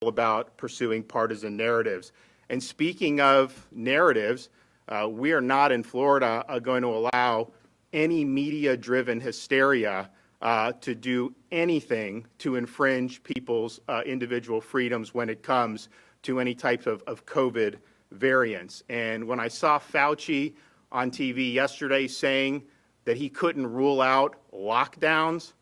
about pursuing partisan narratives. And speaking of narratives, we are not in Florida going to allow any media-driven hysteria to do anything to infringe people's individual freedoms when it comes to any type of COVID variants. And when I saw Fauci on TV yesterday saying that he couldn't rule out lockdowns,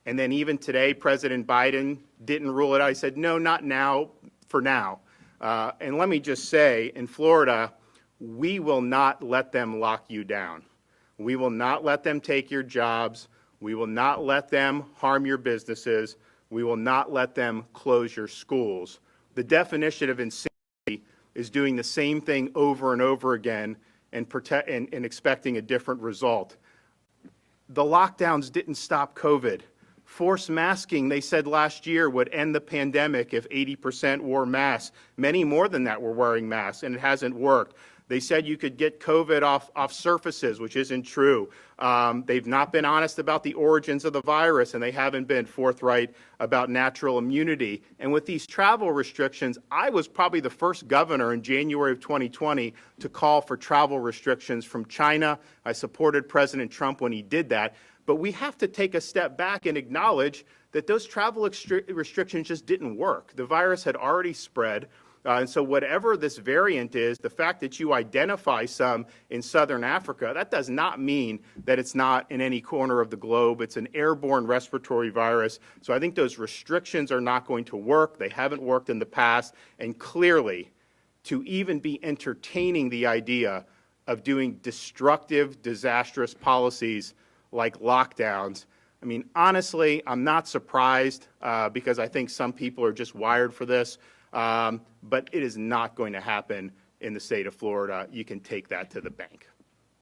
and then even today President Biden didn't rule it out, I said, no, not now, for now. And let me just say, in Florida, we will not let them lock you down. We will not let them take your jobs. We will not let them harm your businesses. We will not let them close your schools. The definition of insanity is doing the same thing over and over again and expecting a different result. The lockdowns didn't stop COVID. Forced masking, they said last year, would end the pandemic if 80% wore masks. Many more than that were wearing masks, and it hasn't worked. They said you could get COVID off surfaces, which isn't true. They've not been honest about the origins of the virus, and they haven't been forthright about natural immunity. And with these travel restrictions, I was probably the first governor in January of 2020 to call for travel restrictions from China. I supported President Trump when he did that. But we have to take a step back and acknowledge that those travel restrictions just didn't work. The virus had already spread. And so whatever this variant is, the fact that you identify some in southern Africa, that does not mean that it's not in any corner of the globe. It's an airborne respiratory virus. So I think those restrictions are not going to work. They haven't worked in the past. And clearly, to even be entertaining the idea of doing destructive, disastrous policies like lockdowns, I mean, honestly, I'm not surprised because I think some people are just wired for this. But it is not going to happen in the state of Florida. You can take that to the bank.